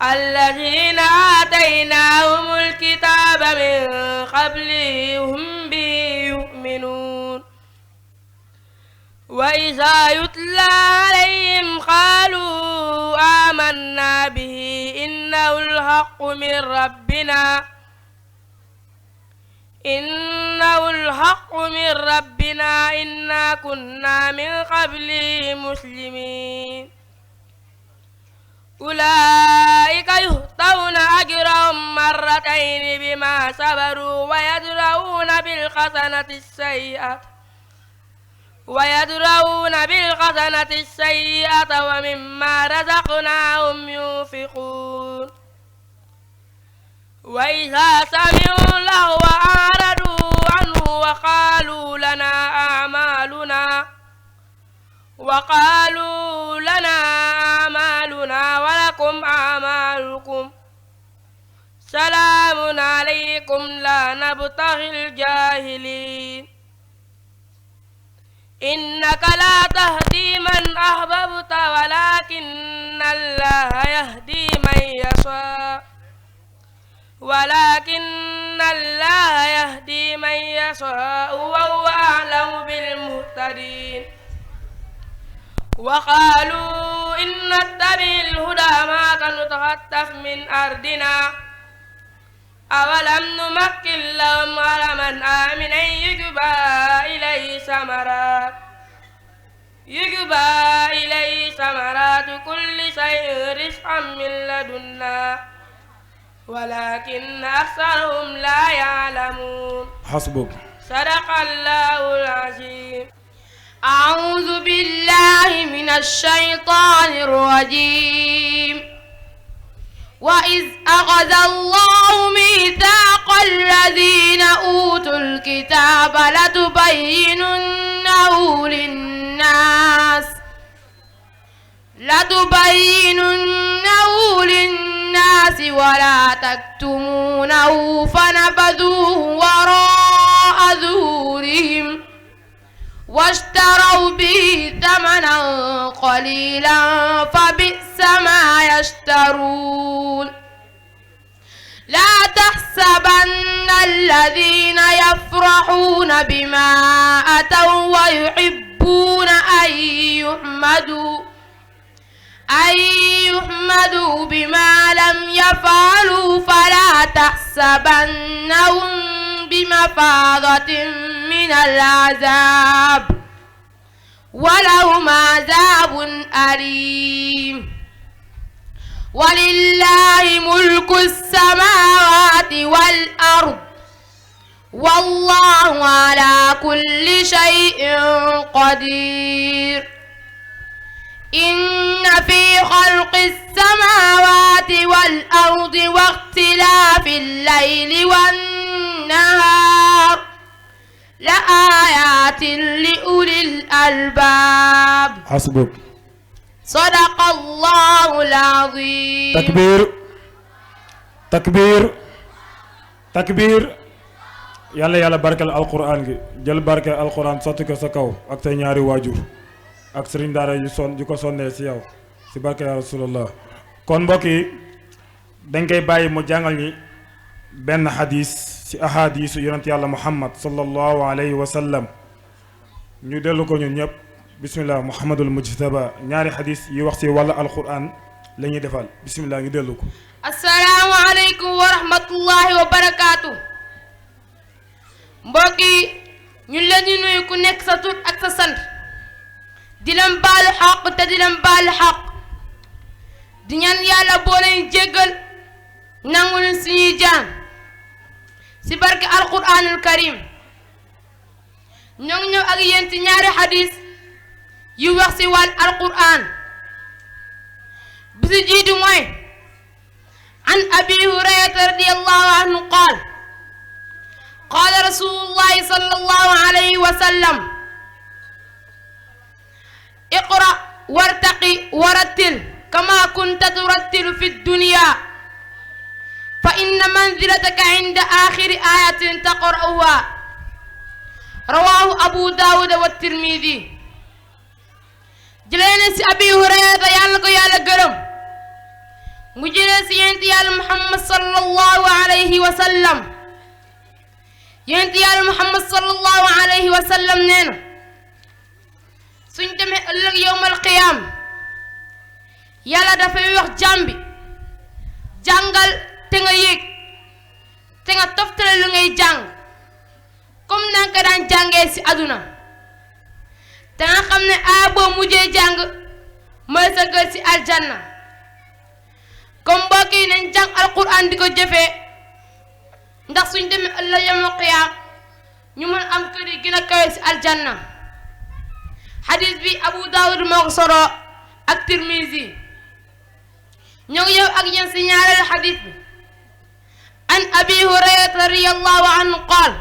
الذين آتيناهم الكتاب من قبله هم به يؤمنون وإذا يتلى عليهم قالوا آمنا به إنه الحق من ربنا إنا كنا من قبله مسلمين أولئك يؤتون أجرهم مرتين بما صبروا ويدرؤون بالحسنة السيئة ومما رزقناهم ينفقون وإذا سمعوا اللغو أعرضوا عنه وقالوا لنا أعمالنا ولكم أعمالكم سلام عليكم لا نبتغي الجاهلين إنك لا تهدي من أحببت ولكن الله يهدي من يشاء وهو أعلم بالمهتدين وقالوا إن نتبع الهدى معك نتخطف من أرضنا أولم نمكن لهم حرما آمنا يجبى إليه ثمرات كل شيء رزقا من لدنا ولكن أكثرهم لا يعلمون. حسبك. صدق الله العظيم. أعوذ بالله من الشيطان الرجيم. وإذ أخذ الله ميثاق الذين أوتوا الكتاب لتبيننه للناس ولا تكتمونه فنبذوه وراء ظهورهم واشتروا به ثمنا قليلا فبئس ما يشترون. لا تحسبن الذين يفرحون بما أتوا ويحبون أن يحمدوا بما لم يفعلوا فلا تحسبنهم بمفازة من العذاب ولهم عذاب أليم. ولله ملك السماوات والأرض والله على كل شيء قدير. إن في خلق السماوات والأرض واختلاف الليل والنهار لآيات لأولي الألباب. حسبك. صدق الله العظيم. تكبير تكبير تكبير. yàlla barkeel alquran gi jël barkeel alquran sotti ko sa kaw ak say ñaari waajur ak sëriñ daara yu ko sonnee si yow si barkeel ya rasulallah. kon mbokk yi dañ koy bàyyi mu jàngal ñi benn xadis si ahadisu yonent yàlla muhammad sallallahu alayhi wa sallam ñu dellu ko ñun ñëpp. bismillah muhammadul mujtaba ñaari xadis yi wax si wàllu alquran la ñuy defal bismillah ñu dellu ko. assalaamu aleykum wa rahmatullahi wa barakaatu. mbokk yi ñu leen di nuyu ku nekk sa tur ak sa sant di leen baalu xaq te di leen baalu xaq di ñaan yàlla boo leen jéggal nangu leen suñuy jaam si barke alquranul karim. ñoo ngi ñëw ak yéen ci ñaari xadis yu wax si wàll alquran. bi si jiitu mooy an abi hurayrata radiyallahu anhu qaal qaala rasulullahi sallallahu alayhi wa sallam iqra wartaqi warattil kama kunta turattilu fi dunya fa inna manzilataka inda axiri ayatin taqra'uha rawahu abu daawuda wa tirmidi. jëlee na si abi hurayrata yàlla ko yàlla gërëm mu jëlee si yonent yàlla Muhammad sallallahu alayhi wa sallam yonent yàlla Muhammad sallallahu alayhi wa sallam nee na suñ demee ëllëg yowmal qiyaam yàlla dafay wax jaam bi jàngal te nga yéeg te nga toftale lu ngay jàng comme na nga daan jàngee ci àdduna te nga xam ne boo mujjee jàng mooy sa kër ci aljanna comme mbokk yi nañ jàng alquran di ko jëfee ndax suñ demee ëllëg yawmal qiyaam ñu mën am kër yi gën a kawe ci aljanna xadis bi Abu Daawud moo ko soroo ak Tirmizi ñoo ngi yow ak yéen ci ñaareelu xadis bi an Abi Hurayrata radiyallahu anhu qaal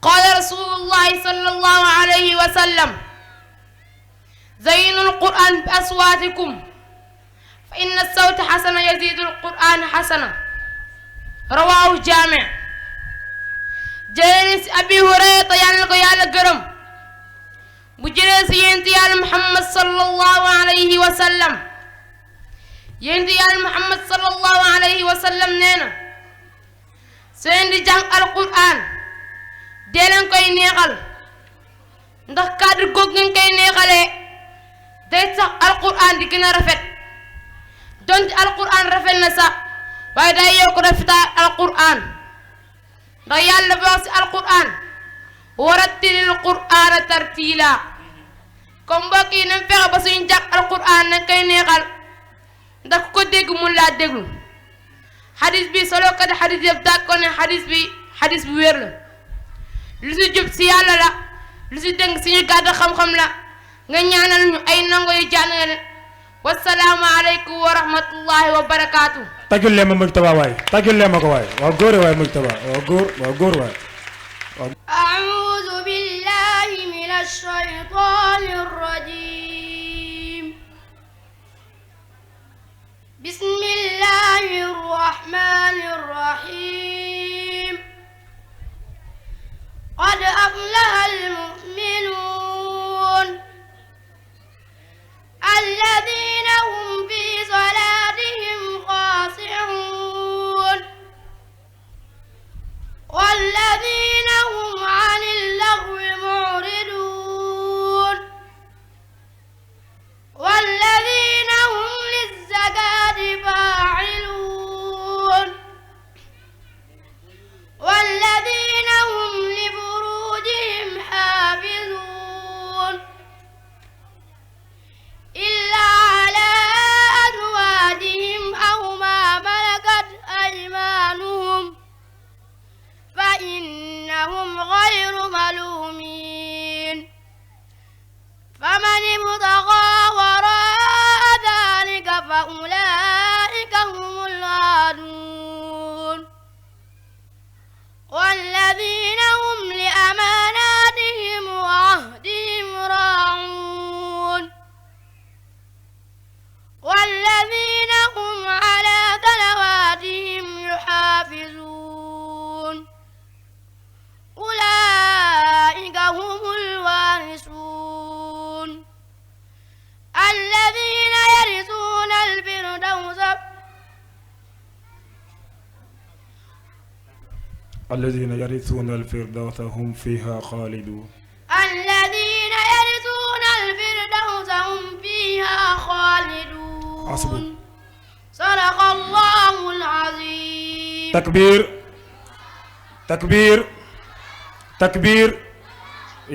qaala rasulullahi sallallahu alayhi wa sallam zayyinu alquran bi aswaatikum fa inna sawta xasana yazidu alquran xasana rawaahu jaami jëlee ci Abi Hurayrata yàlla ko yàlla gërëm bu jëlee ci yonent yàlla Muhammad sallallahu alayhi wa sallam yonent yàlla Muhammad sallallahu alayhi wa sallam nee na soo leen di jàng alquran dee leen koy neexal ndax kàddu goog ngeen koy neexalee day sax alquran di gën a rafet donte alquran rafet na sax waaye day yokk rafetaay alquran ndax yàlla dafa wax ci alquran warattilil qur'ana tartiila comme mbokk yi nañ fexe ba suñu jàng alquran nañ koy neexal ndax ku ko dégg mun laa déglu xadis bi solo kat xadis yëpp d'accord ne xadis bu wér la lu si jub si yàlla la lu si dëng suñu gàtt xam-xam la nga ñaanal ñu ay nango yu jàngale wasalaamu aleykum wa rahmatullahi wa barakaatu. tàggul leen ma Mujtaba waay tàggul leen ma ko waay waaw góor waay Mujtaba waaw góor waay. أعوذ بالله من الشيطان الرجيم بسم الله الرحمن الرحيم قد أفلح المؤمنون الذين هم في صلاتهم خاشعون والذين هم عن اللغو معرضون والذين هم للزكاة فاعلون والذين هم لفروجهم حافظون إلا على أزواجهم أو ما ملكت أيمانهم فإنهم غير ملومين فمن ابتغى وراء ذلك فأولئك هم العادون والذين هم لأماناتهم وعهدهم راعون والذين هم على صلواتهم يحافظون أولئك هم الوارثون الذين يرثون الفردوس الذين يرثون الفردوس هم فيها خالدون الذين يرثون الفردوس هم فيها خالدون حسبك. صدق الله العظيم. takbiir takbiir takbiir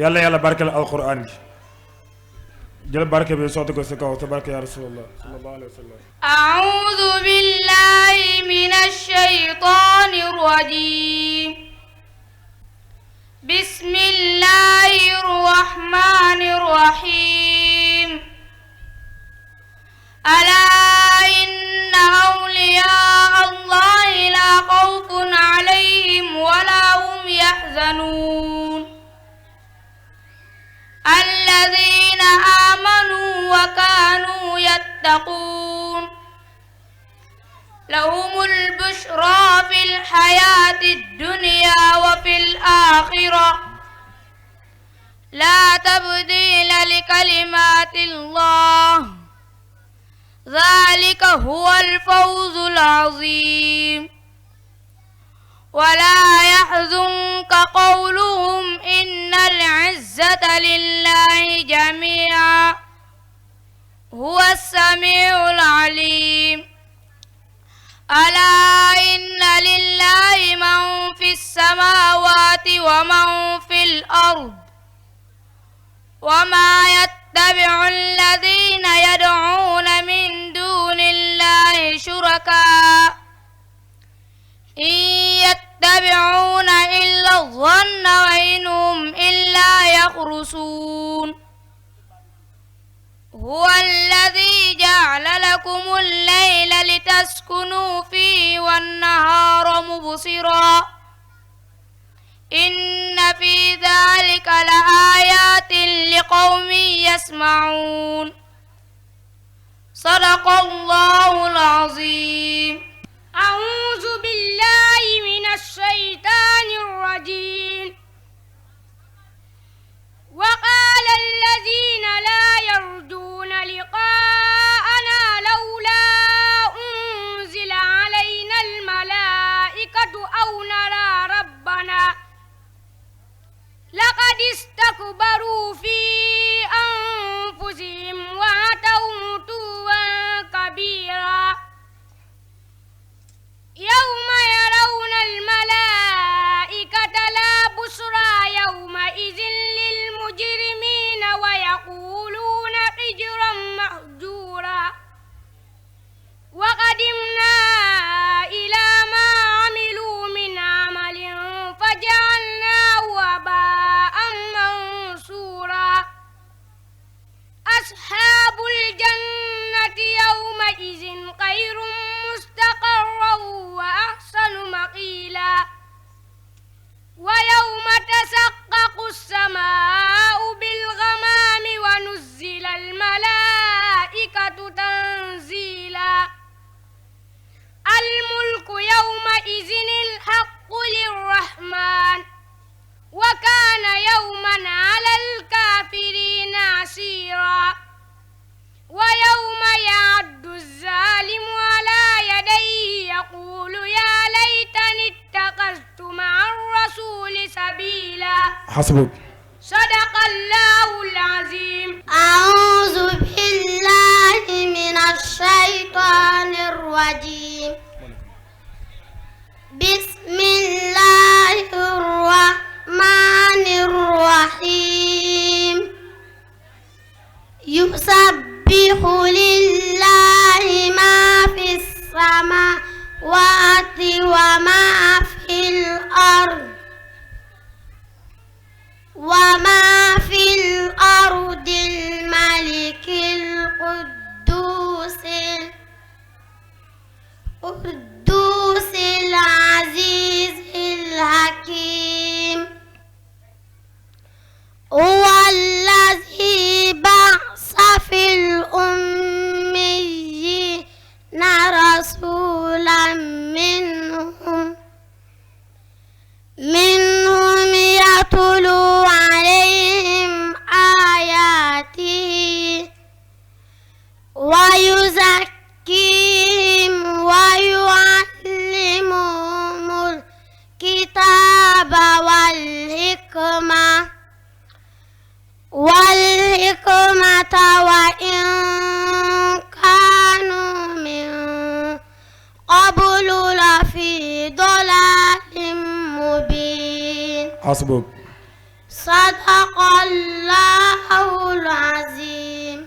yàlla yàlla barkeel alquran bi jël barke bi sotti ko si kaw te barke ya rasulallah sallallahu alayhi wa sallam. أعوذ بالله من الشيطان الرجيم بسم الله الرحمن الرحيم ألا إن أولياء الله لا خوف عليهم ولا هم يحزنون الذين آمنوا وكانوا يتقون لهم البشرى في الحياة الدنيا وفي الآخرة لا تبديل لكلمات الله ذلك هو الفوز العظيم. ولا يحزنك قولهم إن العزة لله جميعا هو السميع العليم. ألا إن لله من في السماوات ومن في الأرض وما يتبع الذين يدعون من دون الله شركاء إن يتبعون إلا الظن وإن هم إلا يخرصون. هو الذي جعل لكم الليل لتسكنوا فيه والنهار مبصرا إن في ذلك لآيات لقوم يسمعون. صدق الله العظيم. أعوذ بالله من الشيطان الرجيم. وقال الذين لا يرجون لقاءنا لولا أنزل علينا الملائكة أو نرى ربنا لقد استكبروا في أنفسهم وأتوا عتوا كبيرا يوم يرون الملائكة لا بشرى يومئذ للمجرمين ويقولون حجرا مهجورا. وقدمنا إلى ما عملوا من عمل فجعلناه هباء منثورا. أصحاب الجنة يومئذ خير مستقرا وأحسن مقيلا. ويوم تشقق السماء بالغمام ونزل الملائكة تنزيلا. الملك يومئذ الحق للرحمن وكان يوما على الكافرين عسيرا. ويوم يعد الظالم على يديه يقول يا ليتني اتخذت مع الرسول سبيلا. حسبك. صدق الله العظيم. أعوذ بالله من الشيطان الرجيم. بسم الله الرحمن الرحيم. يسبح لله ما في السماوات وما في الأرض الملك القدوس العزيز الحكيم. هو الذي بعث في الأميين رسولا منهم يتلو عليهم آياته ويزكيهم ويعلمهم الكتاب والحكمة وإن كانوا من قبل لفي ضلال مبين. حسبك. صدق الله العظيم.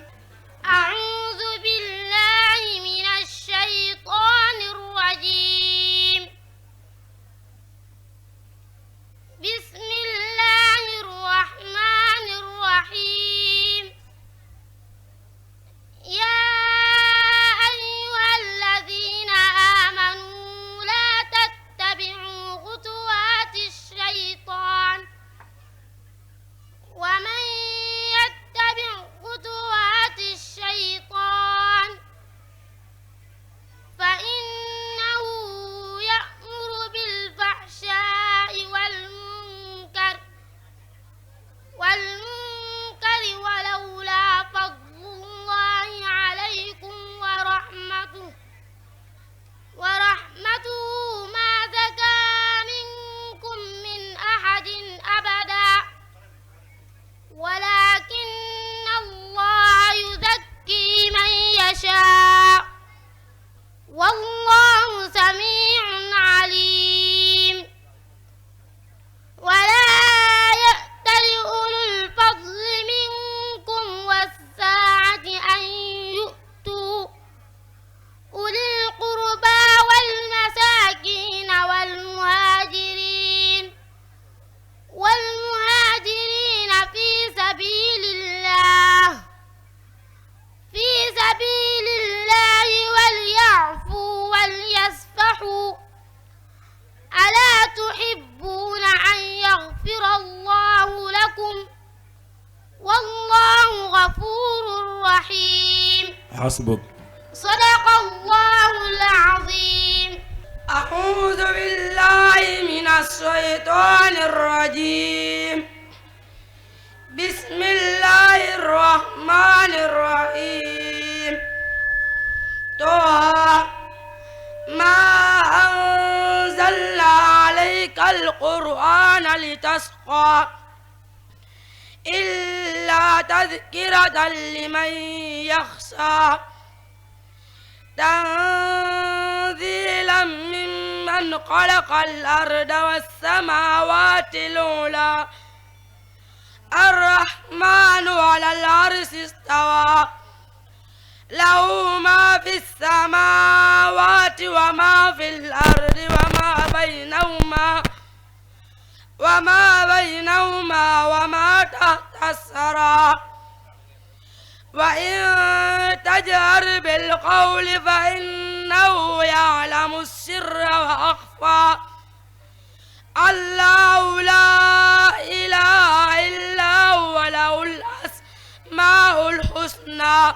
أعوذ بالله من الشيطان الرجيم. بسم الله الرحمن الرحيم. يا أيها الذين آمنوا لا تتبعوا خطوات الشيطان ومن يتبع خطوات والله سميع عليم ولا يأتل أولو الفضل منكم والسعة أن يؤتوا أولي القربى والمساكين والمهاجرين في سبيل الله وليعفوا وليصفحوا ألا تحبون أن يغفر الله لكم والله غفور رحيم. حسبك. صدق الله العظيم. أعوذ بالله من الشيطان الرجيم. بسم الله الرحمن الرحيم. طه ما أنزلنا عليك القرآن لتشقى إلا تذكرة لمن يخشى تنزيلا ممن خلق الأرض والسماوات العلى الرحمن على العرش استوى له ما في السماوات وما في الأرض وما بينهما وما تحت الثرى وإن تجهر بالقول فإنه يعلم السر وأخفى الله لا إله إلا هو له الأسماء الحسنى.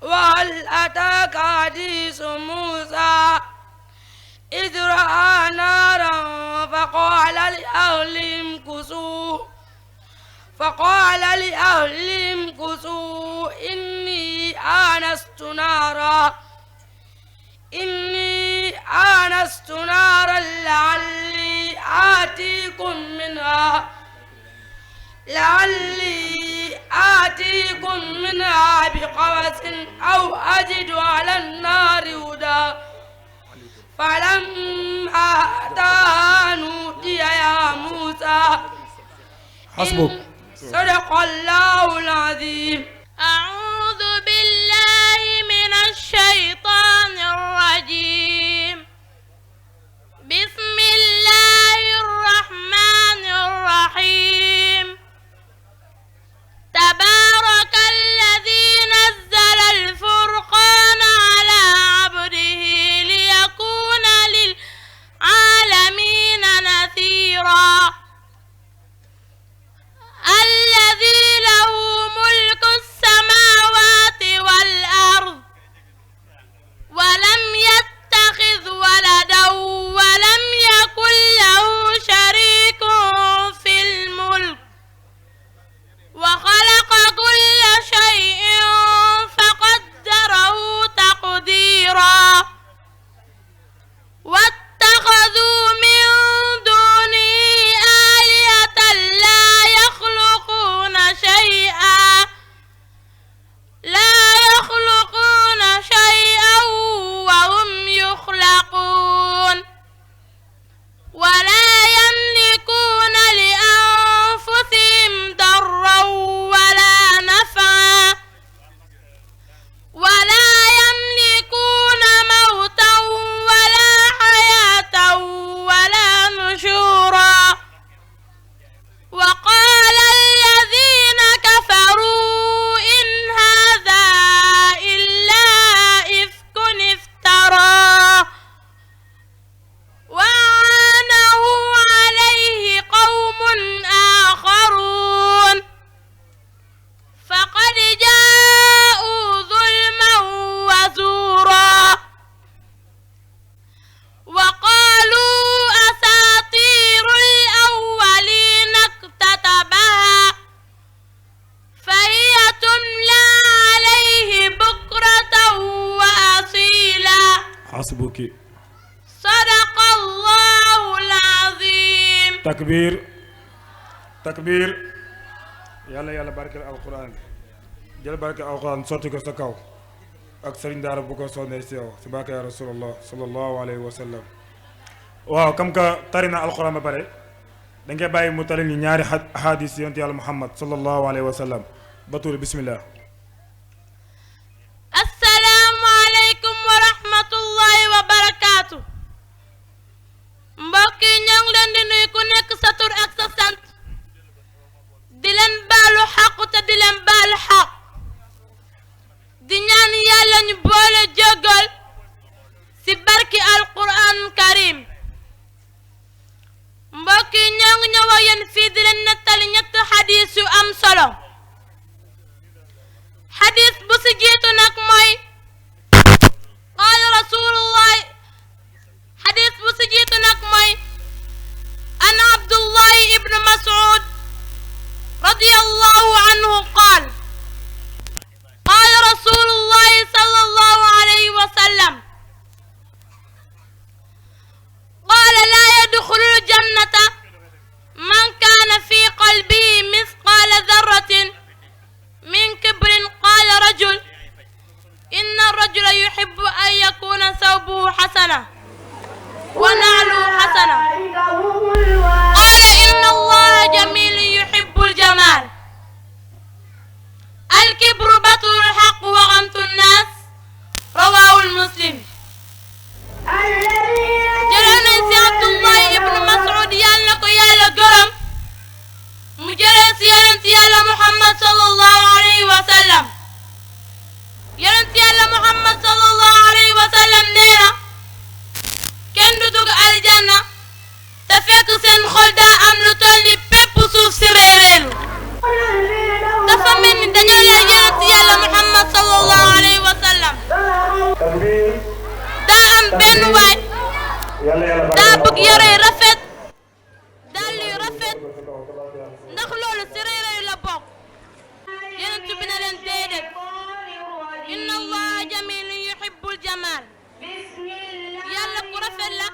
وهل أتاك حديث موسى إذ رأى نارا فقال لأهلهم كثوا إني آنست نارا لعلي آتيكم منها بقبس أو أجد على النار هدى فلما أتاها نودي يا موسى. حسبك. صدق الله العظيم. أعوذ بالله من الشيطان الرجيم. بسم الله الرحمن الرحيم. تبارك الذي نزل الفرقان على عبده ليكون للعالمين نذيرا. الذي له ملك السماوات والأرض ولم يتخذ ولدا ولم يكن له شريك في الملك وخلق كل شيء فقدره تقديرا. واتخذوا من دونه آلهة لا يخلقون شيئا وهم يخلقون ولا يملكون لأنفسهم ضرا ولا نفعا ولا يملكون موتا ولا حياة ولا نشورا. وقال الذين كفروا إن هذا إلا إفك افتراه وأعانه عليه قوم آخرون فقد جاءوا ظلما وزورا. وقالوا أساطير الأولين اكتتبها فهي تملى عليه بكرة وأصيلا. حسبك. صدق الله العظيم. تكبير تكبير. يلا يلا بارك القرآن. جل بارك القرآن صوتك سكاو. ak sëriñ daara bu ko sonnee si yow si barke ya rasulallah sallallahu alayhi wa sallam. waaw comme que tari na alquran ba pare da ngay bàyyi mu tari ñu ñaari hadis yonent yàlla muhammad sallallahu alayhi wa sallam. Batuul bismillah. assalaamu aleykum wa rahmatullahi wa barakaatu. mbokk yi ñoo ngi leen di nuyu ku nekk sa tur ak sa sant. di leen baalu xaq te di leen baalu xaq. di ñaan yàlla ñu boole jéggal ci barki alquran karim. mbokk yi ñoo ngi ñëw ak yéen fii di leen nettali ñetti xadiis yu am solo. xadiis bu ci jiitu nag mooy qaala rasulullah. xadiis bu ci jiitu nag mooy an abdullahi ibnu mas'ud radiyallahu anhu qaal qaala rasulullahi sallallahu alayhi wa sallam qaala laa yadxulul jannata man kaana fi qalbihi misqaala darratin min kibrin qaala rajul inna rajula yuhibbu an yakuna sawbuhu xasana wa na'luhu xasana qaala inna allaha jamilun yuhibbul jamaal alkibru batrul xaq wa gamtu nnaas rawaahul muslim. jëlee nañ si Abdullahi ibnu Mas'ud yàlla na ko yàlla gërëm mu jëlee si yonent yàlla Muhammad sallallahu alayhi wa sallam. yonent yàlla Muhammad sallallahu alayhi wa sallam nee na kenn du dugg aljanna te fekk seen xol daa am lu toll ni pépp suuf si réeréelu. dafa mel ni dañoo yar yonent yàlla Muhammad sallallahu alayhi wa sallam. daa am benn waay daa bëgg yore yu rafet dàll yu rafet ndax loolu si réeréelu la bokk. yonent bi na leen déedéet inna allaha jamilun yuhibbul jamaal. yàlla ku rafet la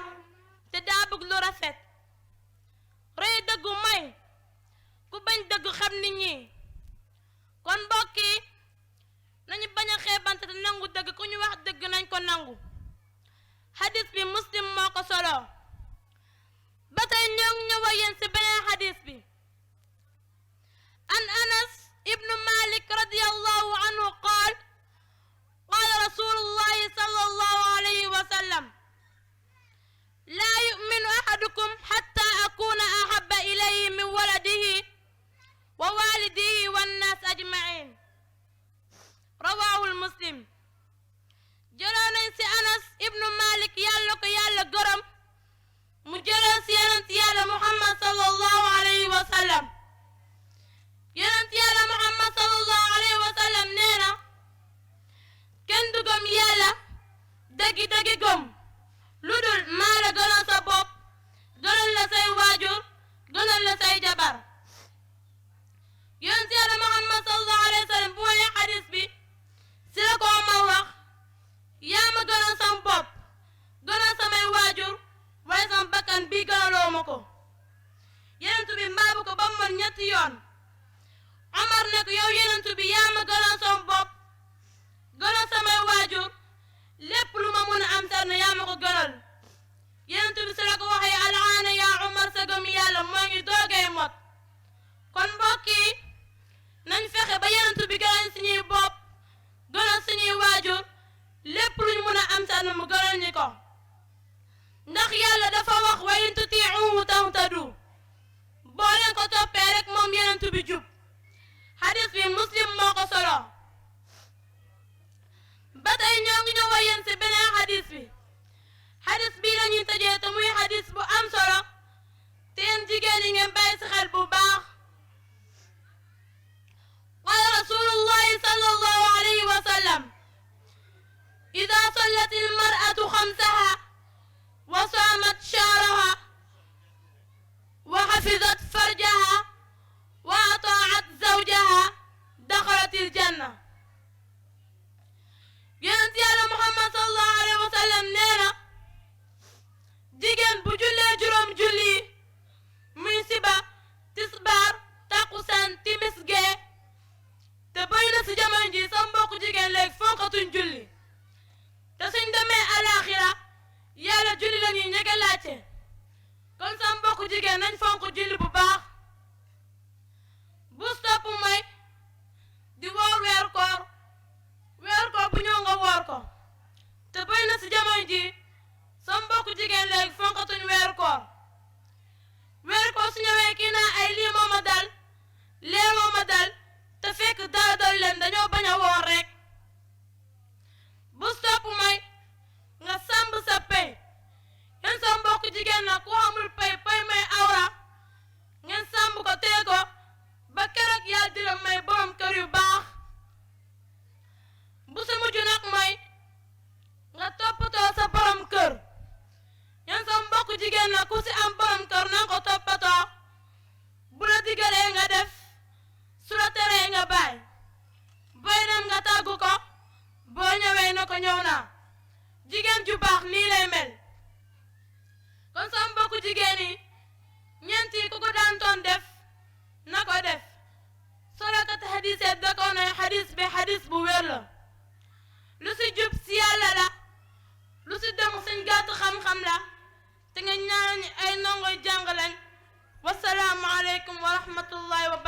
te daa bëgg lu rafet. rëy dëggu mooy ku bañ dëgg xam nit ñi. kon mbokk yi nañu bañ a xeebante te nangu dëgg ku ñu wax dëgg nañ ko nangu. xadis bi muslim moo ko solo. ba tey ñoo ngi ñëw ak yéen ci beneen xadis bi. an anas ibnu malik radiyallahu anhu qaal qaala rasulullahi sallallahu alayhi wa sallam laa yuminu ahadukum xatta akuna ahaba ilayhi min waladihi wa walidihi wannaas ajmain rawaahul muslim. jëlee nañ ci anas ibnu malik yàlla ko yàlla gërëm mu jëlee ci yonent yàlla muhammad sallallahu alayhi wa sallam. yonent yàlla muhammad sallallahu alayhi wa sallam nee na kenn du gëm yàlla dëggi dëggi gëm lu dul maa la gënal sa bopp gënal la say waajur gënal la say jabar. yonent yàlla muhammad sallallahu alayhi wa sallam bu waxee xadis bi si la ko ma wax yaa ma gënal sam bopp gënal samay waajur waaye sam bakkan bi gënaloo ma ko. yonent bi mbaabu ko ba mu mën ñetti yoon. Omar ne ko yow yonent bi yaa ma gënal sam bopp gënal samay waajur lépp lu ma mën a am sar na yaa ma ko gënal. yonent bi si la ko waxee alaana yaa Omar sa gëm yàlla moo ngi doogee mot. kon mbokk yi nañ fexe ba yonent bi gënal suñuy bopp gënal suñuy waajur lépp luñ mën a am sar na mu gënal ñi ko. ndax yàlla dafa wax wa in tutii'uhu tahtadu boo leen ko toppee rek moom yonent bi jub. xadis bi muslim moo ko solo. ba tey ñoo ngi ñëw ak yéen ci beneen xadis bi. xadis bii la ñuy tëjee te muy xadis bu am solo te yéen jigéen ñi ngeen bàyyi ci xel bu baax. qaala rasulullahi sallallahu alayhi wa sallam ida sallat almar'atu xamsaha wa saamat shahraha wa xafizat farjaha wa ataat zawjaha daxalatil janna. yonent yàlla muhammad sallallahu alayhi wa sallam njëkk a laajte kon sa mbokku jigéen nañ fonk julli bu baax bu topp mooy di woor weeru koor bu ñëw nga woor ko te bëri na ci jamono ji sa mbokku jigéen léegi fonkatuñ weeru koor su ñëwee kii naa ay lii moo ma dal lee moo ma dal te fekk dara dal leen dañoo bañ a woor rek bu topp mooy nga sàmb sa pay yéen sa mbokku jigéen nag ku amul pay may awra ngeen sàmb ko téye ko ba keroog yaa dina may borom kër yu baax bu sa mujj nag mooy nga toppatoo sa borom kër yéen sa mbokku jigéen nag ku si am borom kër na ko toppatoo bu la digalee nga def su la teree nga bàyyi booy dem nga tàggu ko boo ñëwee na ko ñëw naa jigéen ju baax nii lay mel kon sa mbokku jigéen yi ñeent yi ku ko daan toon def na ko def solokat xadis yi da ko ne xadis bi xadis bu wér la lu si jub si yàlla la lu si dem suñ gàtt xam-xam la te nga ñaan ay ndongoy jàng lañ wasalaamu aleykum wa rahmatullahi wa